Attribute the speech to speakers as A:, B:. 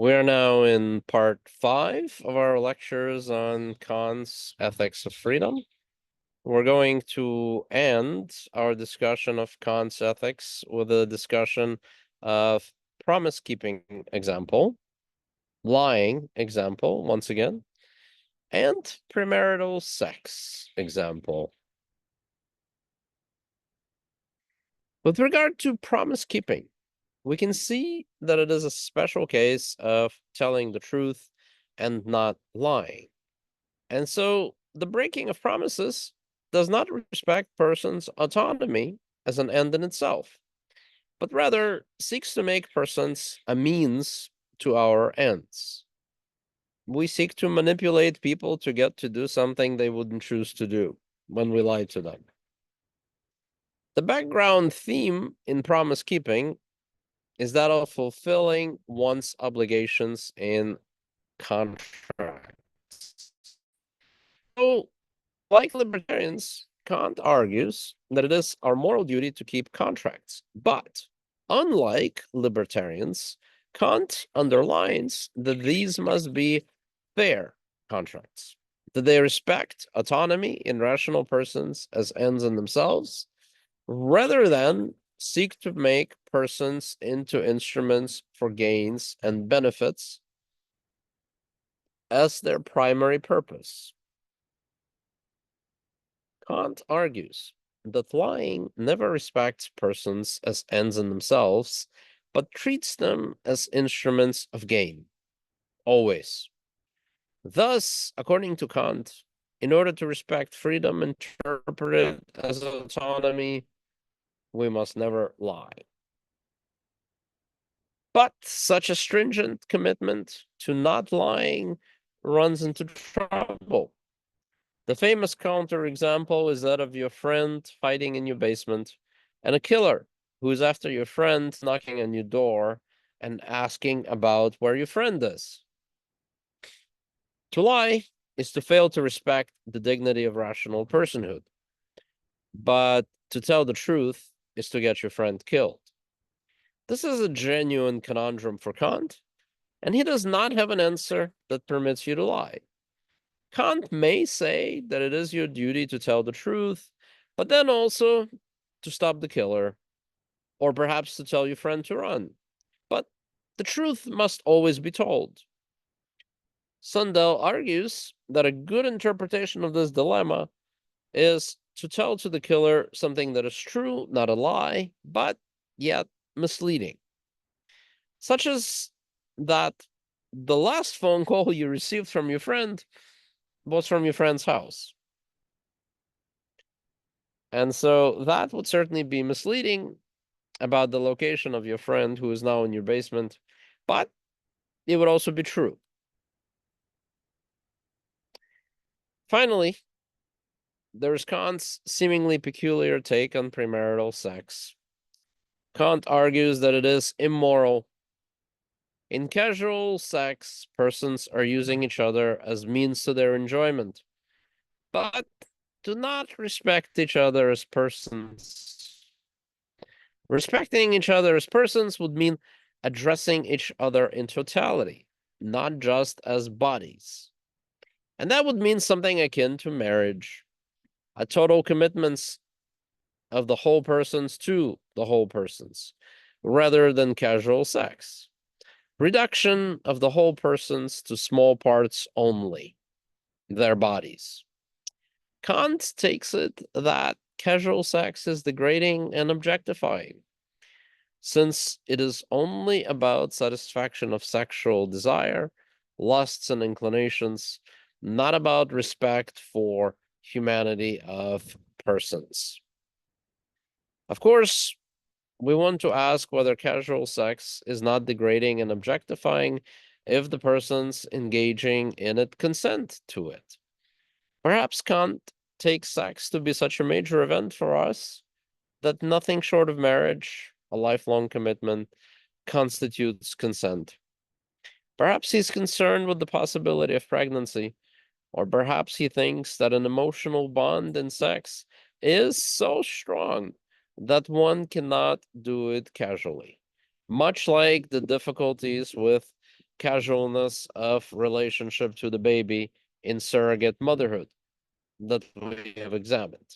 A: We are now in part 5 of our lectures on Kant's Ethics of Freedom. We're going to end our discussion of Kant's ethics with a discussion of promise-keeping example, lying example, once again, and premarital sex example. With regard to promise-keeping, we can see that it is a special case of telling the truth and not lying. And so the breaking of promises does not respect persons' autonomy as an end in itself, but rather seeks to make persons a means to our ends. We seek to manipulate people to get to do something they wouldn't choose to do when we lie to them. The background theme in promise keeping is that of fulfilling one's obligations in contracts. So, like libertarians, Kant argues that it is our moral duty to keep contracts. But unlike libertarians, Kant underlines that these must be fair contracts, that they respect autonomy in rational persons as ends in themselves, rather than seek to make persons into instruments for gains and benefits as their primary purpose. Kant argues that lying never respects persons as ends in themselves, but treats them as instruments of gain, always. Thus, according to Kant, in order to respect freedom interpreted as autonomy, we must never lie. But such a stringent commitment to not lying runs into trouble. The famous counterexample is that of your friend hiding in your basement and a killer who is after your friend knocking on your door and asking about where your friend is. To lie is to fail to respect the dignity of rational personhood. But to tell the truth is to get your friend killed. This is a genuine conundrum for Kant, and he does not have an answer that permits you to lie. Kant may say that it is your duty to tell the truth, but then also to stop the killer, or perhaps to tell your friend to run. But the truth must always be told. Sandel argues that a good interpretation of this dilemma is to tell to the killer something that is true, not a lie, but yet misleading. Such as that the last phone call you received from your friend was from your friend's house. And so that would certainly be misleading about the location of your friend who is now in your basement, but it would also be true. Finally, there's Kant's seemingly peculiar take on premarital sex. Kant argues that it is immoral. In casual sex, persons are using each other as means to their enjoyment, but do not respect each other as persons. Respecting each other as persons would mean addressing each other in totality, not just as bodies. And that would mean something akin to marriage, a total commitment of the whole persons to the whole persons, rather than casual sex. Reduction of the whole persons to small parts only, their bodies. Kant takes it that casual sex is degrading and objectifying, since it is only about satisfaction of sexual desire, lusts, and inclinations, not about respect for humanity of persons. Of course, we want to ask whether casual sex is not degrading and objectifying if the persons engaging in it consent to it. Perhaps Kant takes sex to be such a major event for us that nothing short of marriage, a lifelong commitment, constitutes consent. Perhaps he's concerned with the possibility of pregnancy, or perhaps he thinks that an emotional bond in sex is so strong that one cannot do it casually, much like the difficulties with casualness of relationship to the baby in surrogate motherhood that we have examined.